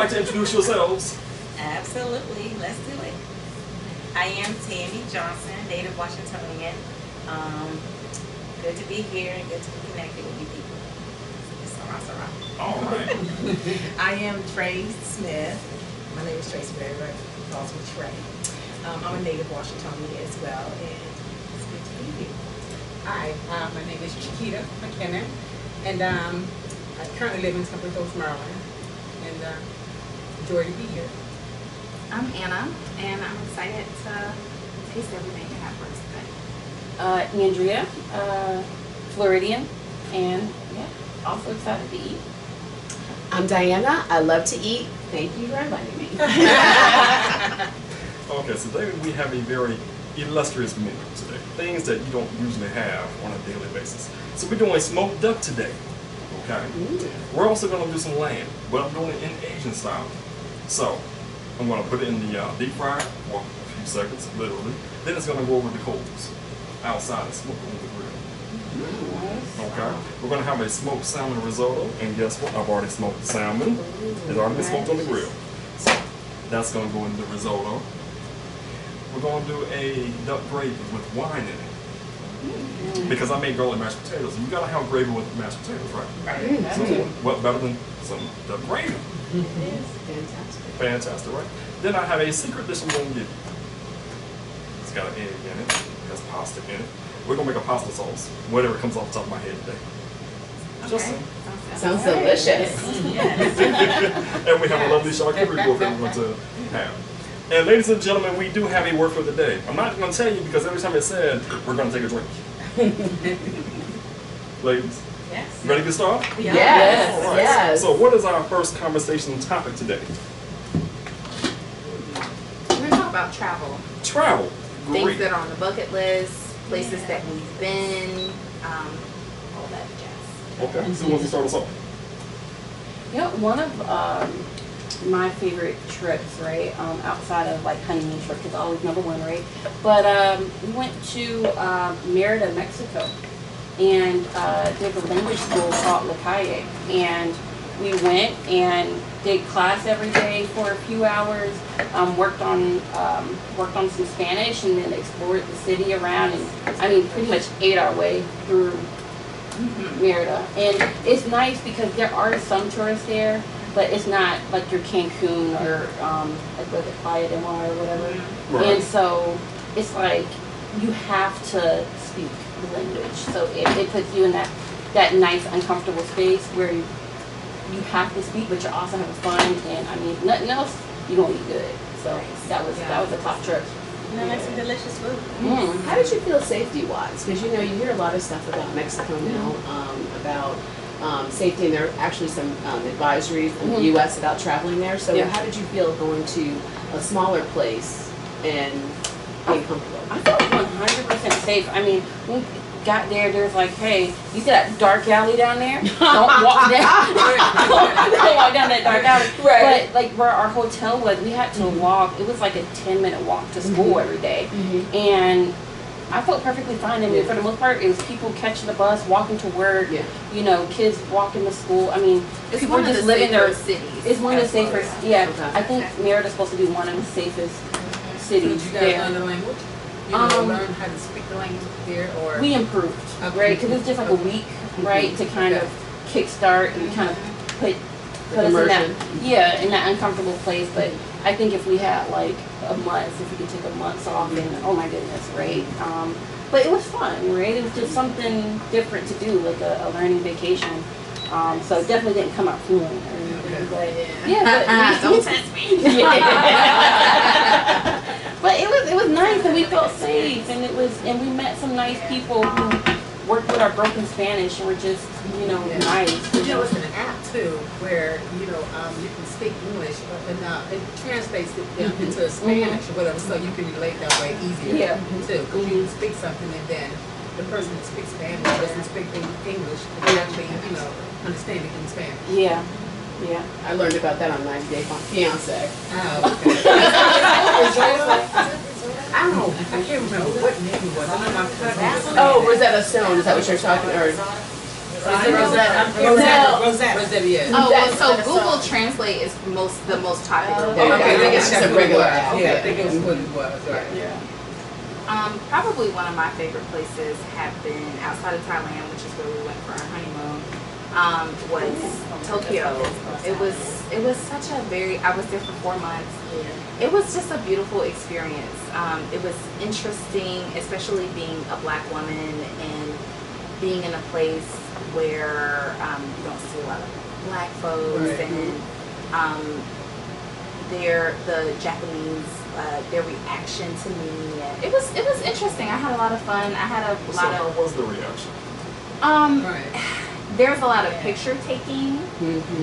like to introduce yourselves? Absolutely. Let's do it. I am Tammy Johnson, native Washingtonian. Good to be here and good to be connected with you people. Sarah. All right. I am Trey Smith. My name is Tracy Berry, right? Calls me Trey. I'm a native Washingtonian as well, and it's good to be here. Hi, my name is Chiquita McKenna, and I currently live in Temple Coast, Maryland, and enjoy to be here. I'm Anna, and I'm excited to taste everything and have first today. Andrea, Floridian, and yeah, also excited to eat. I'm Diana. I love to eat. Thank you for inviting me. Okay, so today we have a very illustrious menu today. Things that you don't usually have on a daily basis. So we're doing smoked duck today. Okay. We're also going to do some lamb, but I'm doing it in Asian style. So I'm going to put it in the deep fryer for a few seconds, literally. Then it's going to go over the coals outside and smoke it on the grill. Okay. We're going to have a smoked salmon risotto, and guess what? I've already smoked the salmon. It's already been smoked on the grill. So that's going to go in the risotto. We're going to do a duck gravy with wine in it. Because I made garlic mashed potatoes. You got to have gravy with mashed potatoes, right? Right. So what better than some duck gravy? It is fantastic. Fantastic, right? Then I have a secret dish I'm going to give you. It's got an egg in it. It has pasta in it. We're going to make a pasta sauce, whatever comes off the top of my head today. Just Sounds delicious. and we have a lovely charcuterie board that we're going to have. And ladies and gentlemen, we do have a word for the day. I'm not going to tell you because every time it's said, we're going to take a drink. Ladies, Yes. ready to start? Yes. All right. Yes. So what is our first conversation topic today? We're going to talk about travel. Travel. Things Great. that are on the bucket list, places that we've been, all that jazz. Okay, so who wants to start us off? You know, one of my favorite trips, right, outside of like honeymoon trip, is always number one, right? But we went to Merida, Mexico, and there's a language school called La Calle, and we went and did class every day for a few hours, worked on some Spanish, and then explored the city around, and I mean pretty much ate our way through Merida. And it's nice because there are some tourists there, but it's not like your Cancun or like the Playa del Mar or whatever. Right. And so it's like you have to speak the language. So it puts you in that nice uncomfortable space where you have to speak, but you're also having fun, and I mean nothing else, you're gonna eat good. So that was a top trip. And then make some delicious food. How did you feel safety-wise? Because you know you hear a lot of stuff about Mexico now, about safety, and there are actually some advisories in the U.S. about traveling there. So how did you feel going to a smaller place and being comfortable? I felt 100% safe. I mean, when we got there, there's like, hey, you see that dark alley down there? Don't walk down. Don't walk down that dark alley. Right. But like where our hotel was, we had to walk. It was like a 10-minute walk to school every day, and I felt perfectly fine. I mean, for the most part, it was people catching the bus, walking to work. You know, kids walking to school. I mean, It's people one of just the living there. safer cities. It's one of the safest. Yeah, Okay. I think Merida's supposed to be one of the safest cities Did you guys there. learn the language? You know, learn how to speak the language there, or We improved, right? Because it's just like a week, right, to kind of kickstart and kind of put us in that, in that uncomfortable place. But I think if we had like a month, if we could take a month off, then oh my goodness, right? But it was fun, right? It was just something different to do, like a learning vacation. So it definitely didn't come out fluent or anything, but but Don't test me. But it was nice, and we felt safe, and we met some nice people who worked with our broken Spanish and were just nice. you know, it's an app too where you can speak English and it translates it into Spanish or whatever, so you can relate that way easier too. Because you can speak something and then the person that speaks Spanish doesn't speak English, they actually understand it in Spanish. Yeah. I learned about that on 90 Day Fiance. Oh, okay. I don't know. I can't remember what name it was. I know my cousin. Oh, Rosetta Stone. Is that what you're talking? Or Rosetta, yeah. Oh, well, so That's Google all. Translate is the most popular. Okay, I think it's just a regular app. Yeah, I think it was what it was, right. Yeah. Probably one of my favorite places have been outside of Thailand, which is where we went for our honeymoon. Was Tokyo. It was such a I was there for 4 months. It was just a beautiful experience. It was interesting, especially being a black woman and being in a place where you don't see a lot of black folks, and the Japanese, their reaction to me. And it was interesting. I had a lot of fun. I had a lot How of was the reaction? There's a lot of picture taking.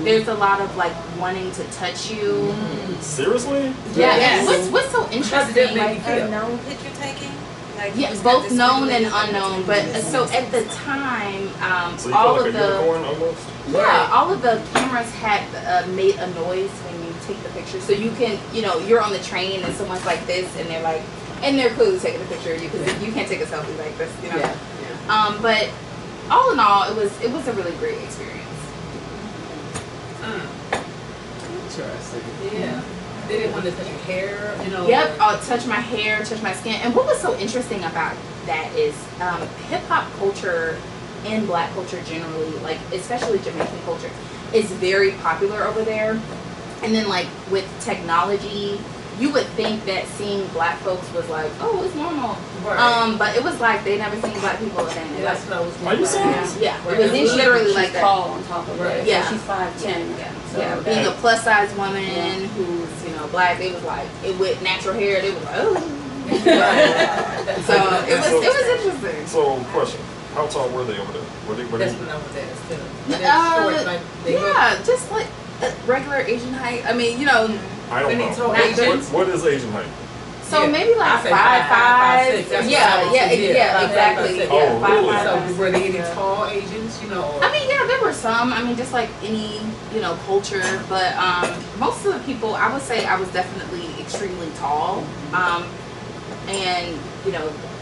There's a lot of like wanting to touch you. Seriously? Yeah. Yes. What's so interesting? Like unknown picture taking? Like Yeah, you just both got this known and really- unknown. But so at the time, So you all feel of like a the unicorn almost? all of the cameras had made a noise when you take the picture. So you can, you're on the train and someone's like this, and they're clearly taking a picture of you because you can't take a selfie like this, But all in all, it was a really great experience. Interesting. Yeah. They didn't want to touch your hair, Yep, I'll touch my hair, touch my skin. And what was so interesting about that is hip hop culture and black culture generally, like especially Jamaican culture, is very popular over there. And then like with technology, you would think that seeing black folks was like, oh, it's normal. Right. But it was like they never seen black people again. Yeah, that's what I was Are you saying. serious? Yeah, Right. it was And then literally she's like that. tall on top of Right. it. Yeah. So she's 5'10". Yeah. So Yeah, that- being a plus size woman who's black, they was like with natural hair. They was like, oh. So it was interesting. So, question. How tall were they over there? Were they That's when I was there still. But that's short, like they look. Yeah, just like regular Asian height. I mean, I don't When know. they told Not Asians, What is Asian height? so Yeah. maybe I like say 5'5". 5'6". That's Yeah, what I was yeah, saying. yeah, 5'5", exactly. 5'6". Oh, Yeah, really? 5'5". So were there any tall Asians, I mean, yeah, there were some. I mean, just like any, culture. But most of the people, I would say I was definitely extremely tall. And,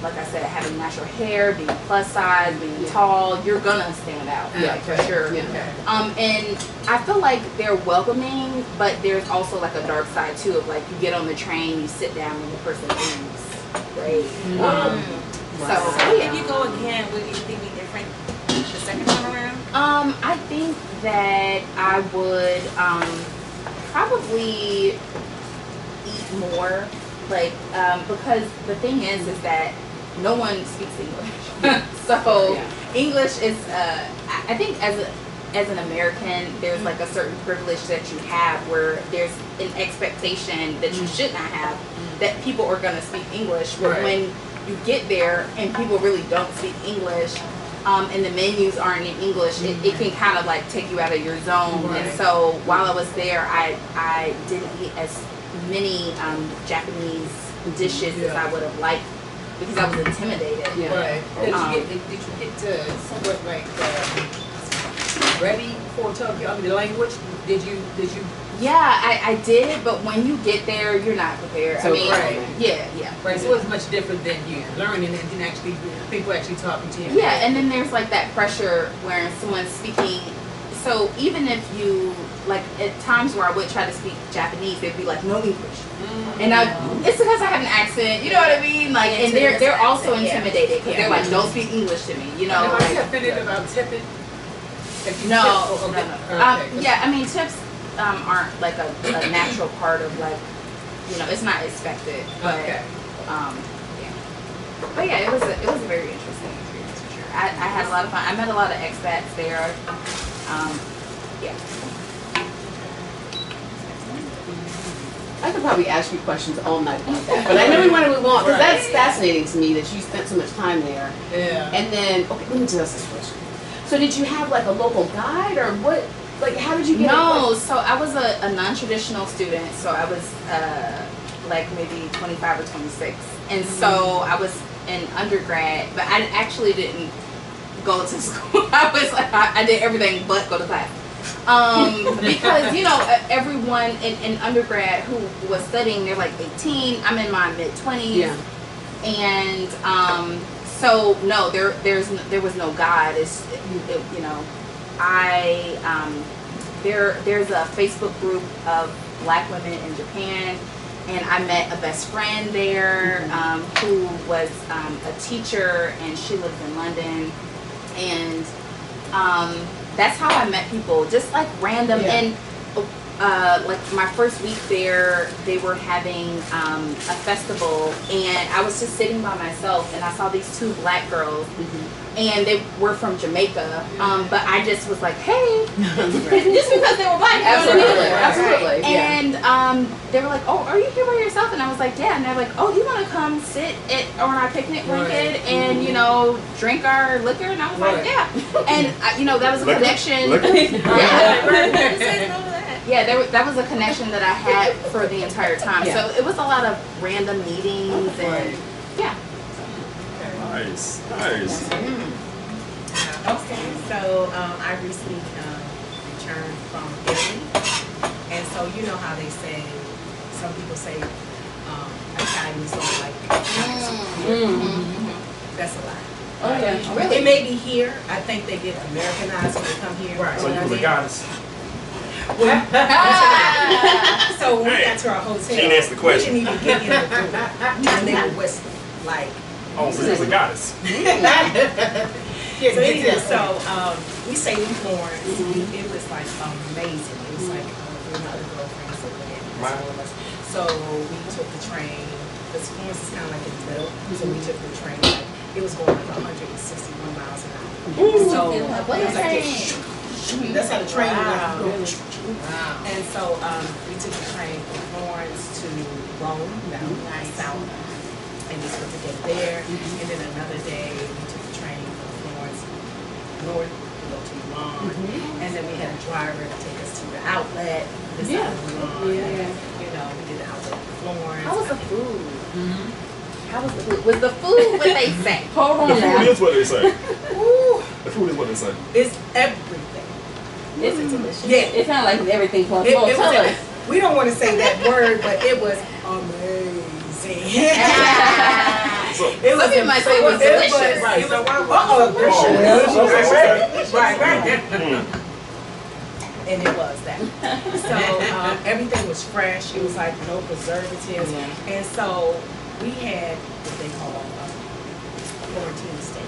like I said, having natural hair, being plus size, being tall, you're gonna stand out. Yeah, for sure. Yeah. And I feel like they're welcoming, but there's also like a dark side too of like you get on the train, you sit down, and the person leaves. Right. So If you go again, would you think be different the second time around? I think that I would probably eat more, like because the thing is that no one speaks English, so English is I think as an American, there's like a certain privilege that you have where there's an expectation that you should not have that people are going to speak English, but when you get there and people really don't speak English, and the menus aren't in English, it can kind of like take you out of your zone. And so while I was there, I didn't eat as many Japanese dishes as I would have liked because I was intimidated. Right. Did you get somewhat like ready for Tokyo? I mean, the language. Did you? Yeah, I did, but when you get there, you're not prepared. So, I mean, yeah. Right. So it's much different than you learning and then actually people actually talking to you. Yeah, and then there's like that pressure where someone's speaking. So even if you like at times where I would try to speak Japanese, they'd be like, no English, and it's because I have an accent. You know what I mean? Like, and they're also intimidated because they're like, don't speak English to me. You know? Are you offended about tipping? No. Okay. Yeah, I mean tips aren't like a natural part of like, it's not expected. But but yeah, it was a very interesting experience for sure. I had a lot of fun. I met a lot of expats there. Yeah. I could probably ask you questions all night about that, but I know we want to move on because that's fascinating to me that you spent so much time there. Yeah. And then, okay, let me just ask this question. So did you have like a local guide or what? Like, how did you get? No, so I was a non-traditional student. So I was like maybe 25 or 26, and so I was in undergrad, but I actually didn't go to school. I did everything but go to class. Because everyone in undergrad who was studying, they're like 18. I'm in my mid-20s, and So no, there was no God. You know, there's a Facebook group of Black women in Japan, and I met a best friend there who was a teacher, and she lives in London, and that's how I met people, just like random. And like my first week there, they were having a festival, and I was just sitting by myself, and I saw these two Black girls, and they were from Jamaica, but I just was like, hey, just because they were Black. Absolutely. And they were like, oh, are you here by yourself? And I was like, yeah. And they're like, oh, do you want to come sit on our picnic blanket and, you know, drink our liquor? And I was like, yeah. And, you know, that was a connection. Yeah, that was a connection that I had for the entire time. So it was a lot of random meetings and Nice. Okay, so I recently returned from Italy, and so you know how they say, some people say Italians don't like that's a lie. Oh yeah, really? It may be here. I think they get Americanized when they come here. Right. So you was a goddess. So when we got to our hotel, She didn't answer the question. we didn't even get in the door, and they were whistling like. Oh, so you was a goddess. So we stayed in Florence. It was like amazing. It was like me and my other girlfriends that went, all of us. So we took the train. Because Florence is kind of like in the middle. So we took the train. Like, it was going like 161 miles an hour. So it was like that's how the train went. And so we took the train from Florence to Rome, south. And we spent the day there, and then another day we took the train from Florence north to go to Milan, and then we had a driver to take us to the outlet. This side of Milan, and, you know, we did the outlet in Florence. How was the food? How was the food? Was the food what they say? Hold on The now. food is what they say. The food is what they say. It's everything. Is it delicious? Yeah, It sounded like everything plus. it Tell was. us. We don't want to say that word, but it was amazing. So, It Some people might say it was delicious. Right. So right. And it was that. So everything was fresh. It was like no preservatives. And so we had what they call quarantine steak.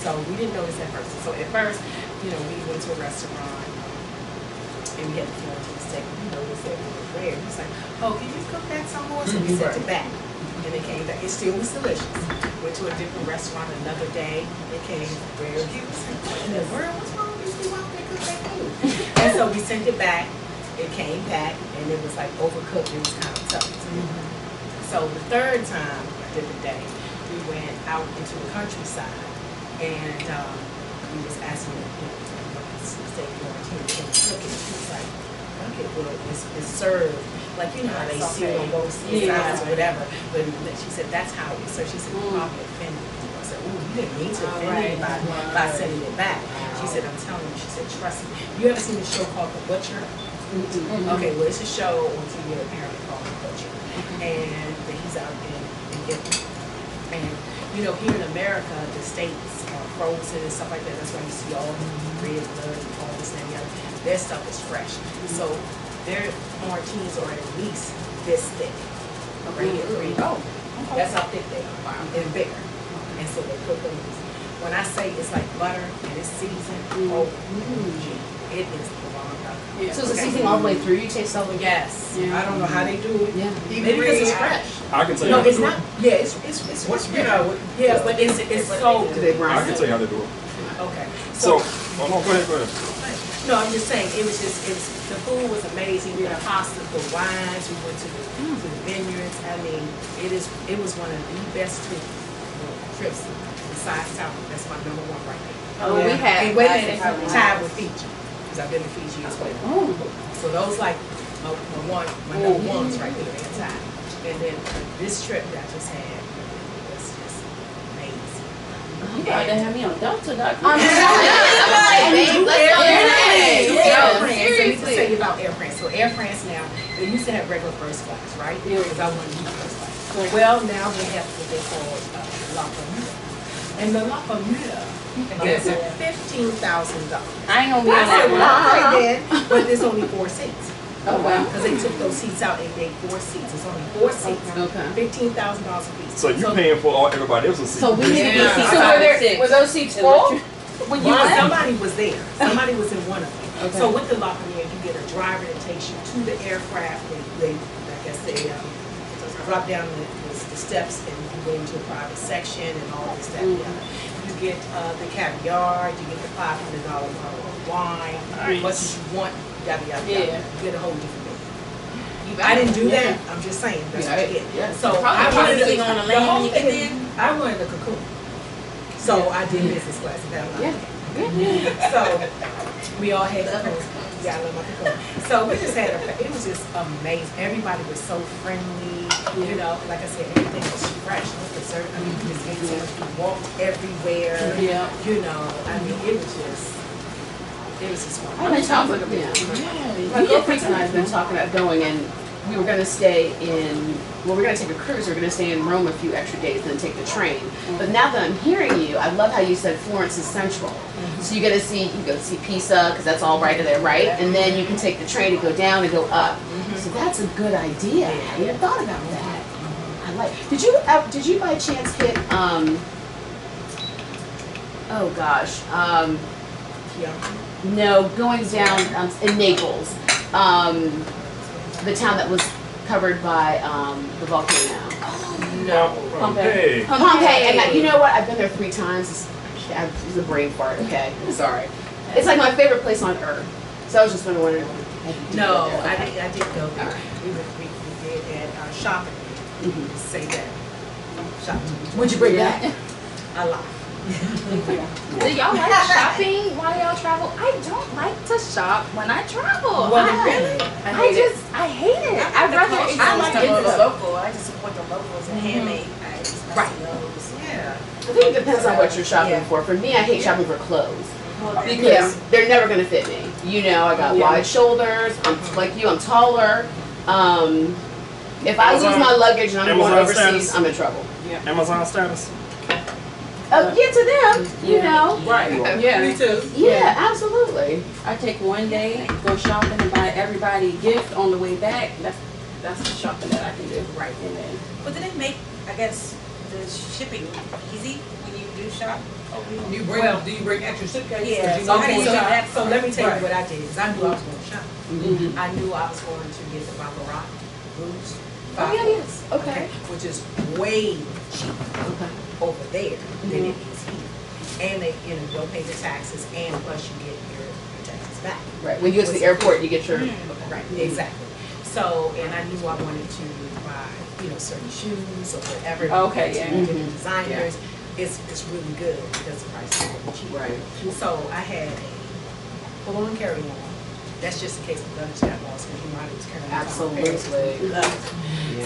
So we didn't notice at first. So at first, you know, we went to a restaurant and we had the quarantine steak. We noticed that it was rare. He was like, oh, can you cook that some more? So we sent it back. And it came back. It still was delicious. Went to a different restaurant another day. It came rare. He was like, what in the world? What's wrong with these people out there cook that food? And so we sent it back. It came back and it was like overcooked. It was kind of tough. So the third time, a different day, we went out into the countryside and we was asking him, you know, say quarantine, can we cook it? He was like, okay, well, it's served. Like, you know how they seal on both sides or whatever. But she said, that's how it is. So she said, you probably offended me. I said, ooh, you didn't mean to offend anybody by sending it back. She said, I'm telling you. She said, trust me. You ever seen a show called The Butcher? Okay, well, it's a show on TV apparently called The Butcher. And he's out in Italy. And, you know, here in America, the steaks are frozen and stuff like that. That's why you see all the red blood and all this and the other. Their stuff is fresh. So their quarantines are at least this thick. Right here. That's how thick they are. And bigger. And so they cook them. When I say it's like butter and it's seasoned, it is the bomb. So it's a seasoning all the way through. You taste all the Yes. I don't know how they do it. Yeah. Maybe because it's fresh. I can tell you No, how they it's do not. it. Yeah, it's you know. Yeah, but it's so good. I can tell you how they do it. Okay. So, oh no, go ahead. No, I'm just saying the food was amazing. The pasta, the wines. We went to the vineyards. I mean, it was one of the best trips besides South. That's my number one right there. Oh, we had. And wait a minute, tied with Fiji because I've been to Fiji as well. So those like my number ones right there. They're tied. And then this trip that I just had was just amazing. You got to have me on Delta.com. Seriously. Tell you about Air France. So Air France now, they used to have regular first class, right? Because I wanted to use first class. Well, now they have what they call La Première. And the La Familia is $15,000. I ain't gonna be on I said, that well, one. okay then, but there's only 4 seats. Oh, wow. Because they took those seats out and made 4 seats. It's only 4 seats. Okay. $15,000 a piece. So you paying for all everybody else's seats. So we need to be Yeah. seats So 5 and 6. were those seats full when you Well, went? somebody was there. Somebody was in one of them. Okay. So with the La Familia, you get a driver that takes you to the aircraft. They like I say, drop down the steps and you go into a private section and all this, that, and the other. You get the caviar, you get the $500 bottle of wine, Nice. what you want, yada, yada, Yeah. yada. You get a whole different thing. I didn't do that, I'm just saying, that's what you get. Yeah. So Probably I wanted to, sitting on a the land whole when you get thing, I wanted a cocoon. So I did business class and that was Yeah. so we all had cocoons. Yeah, I love my cocoon. So we just had it was just amazing. Everybody was so friendly. You know, like I said, everything was fresh. No preserve. I mean, you just ate so much. We walked everywhere. Yeah. You know, I mean, it was just fun. I've been talking, my girlfriends and I have been talking about going, and we were going to stay in, well, we're going to take a cruise, we're going to stay in Rome a few extra days, then take the train. But now that I'm hearing you, I love how you said Florence is central. So you go to see Pisa, because that's all right there, right? And then you can take the train to go down and go up. So that's a good idea. I hadn't even thought about that. I like. Did you by chance hit oh gosh, no, going down in Naples, the town that was covered by the volcano. No. Pompeii. Pompeii, and you know what? I've been there 3 times. It's a brain fart. Okay, sorry. It's like my favorite place on earth. So I was just wondering. No, I did go there. We did at shopping. Say that. Shopping. Would you bring that? A lot. Do y'all like shopping while y'all travel? I don't like to shop when I travel. Well, really? I hate it. I'd rather I like to go to expensive. local. I just support the locals and handmade items. Right. Yeah. I think it depends on what you're shopping for. For me, I hate shopping for clothes because they're never going to fit me. You know, I got wide shoulders. I'm like you. I'm taller. If I lose my luggage and I'm going overseas, I'm in trouble. Amazon status. Yeah, to them, you know. Right. Yeah. Me too. Yeah, absolutely. I take one day, go shopping, and buy everybody a gift on the way back. That's the shopping that I can do. Right. And then But did it make, I guess, the shipping easy when you do shop? Do you bring extra suitcases? Yeah, 'Cause so how do you so, do that? so let me tell you Right. what I did. Is I knew I was going to shop. I knew I was going to get the baccarat boots. Oh, yeah, yes. Okay. Which is way cheaper over there than it is here. And they, don't pay the taxes, and plus you get your taxes back. Right. When you go to the airport, you get your. Right, exactly. So, and I knew I wanted to buy, certain shoes or whatever. Okay, yeah. Different designers. It's really good because the price is really cheap. Right. So I had a pull-on carry-on. That's just in case the luggage got lost, because I was carrying Absolutely.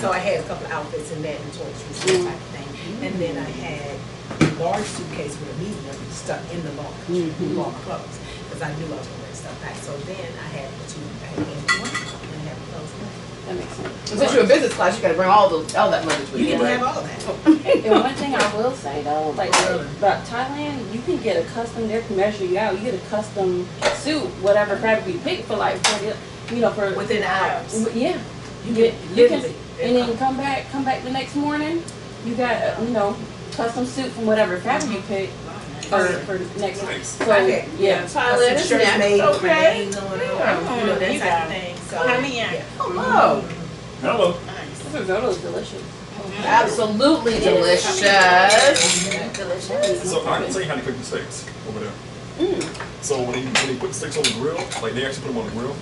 So I had a couple of outfits in that and toiletries and that type of thing. And then I had a large suitcase with a medium stuck in the large with all my clothes, because I knew I was going to bring stuff back. So then I had the two, I had one and I had the clothes in. that makes sense. Since you're a business class, you got to bring all that luggage with You you. get to Right? have all of that. And one thing I will say though, like about Thailand, you can get a custom. They can measure you out. You get a custom suit, whatever fabric you pick for like for Within hours. Yeah, you can, and then come back the next morning. You got custom suit from whatever fabric you pick for the next. So yeah, Thailand is shirts made with my okay. names on it. Oh, That you type got of thing. So, How many are? Hello. Hello. the risotto is delicious. Absolutely delicious. Delicious. So I can tell you how to cook the steaks over there. So when they put the steaks on the grill, like they actually put them on the grill,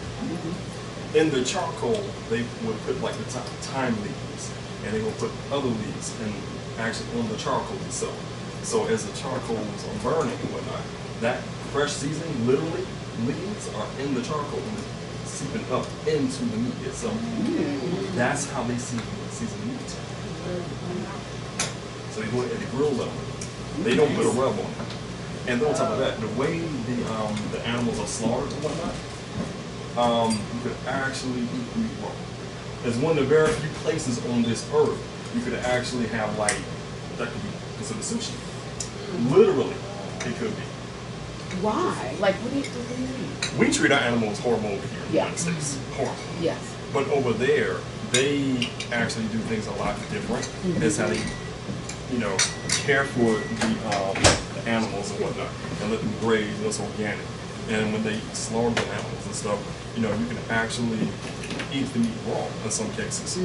in the charcoal they would put like the thyme leaves, and they will put other leaves and actually on the charcoal itself. So as the charcoals are burning and whatnot, that fresh seasoning, literally, leaves are in the charcoal and seeping up into the meat itself. That's how they season meat. So they do it at the grill level. They don't put a rub on it. And then on top of that, the way the animals are slaughtered and whatnot, you could actually eat meat raw. It's one of the very few places on this earth you could actually have that could be considered sushi. Literally, it could be. Why? Like, what do you mean? We treat our animals horrible over here in the Yeah. United States. Horrible. Yes. But over there, they actually do things a lot different. That's how they, care for the animals and whatnot, and let them graze. That's organic. And when they slaughter the animals and stuff, you can actually eat the meat raw in some cases.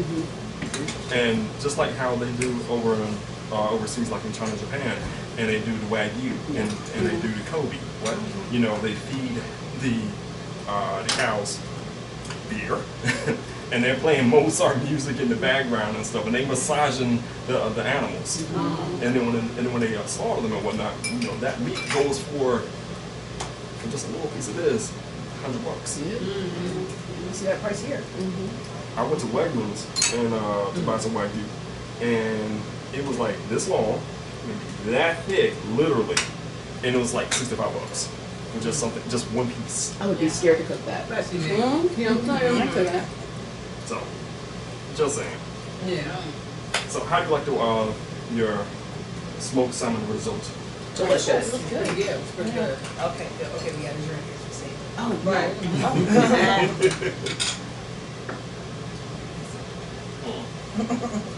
And just like how they do over in overseas, like in China, Japan, and they do the wagyu and they do the Kobe. What they feed the cows beer, and they're playing Mozart music in the background and stuff, and they massaging the animals. And then when they slaughter them and whatnot, that meat goes for just a little piece of this, $100. Yeah. You see that price here. I went to Wegmans and to buy some wagyu, and it was like this long, that thick, literally, and it was like $65 for just one piece. I would be scared to cook that. That's you. Yeah, I'm telling you. So, just saying. Yeah. So, how do you like your smoked salmon risotto? Delicious. It's good. Yeah, it's pretty good. Okay, good. Okay, we got a drink here to see. Oh, Right. right.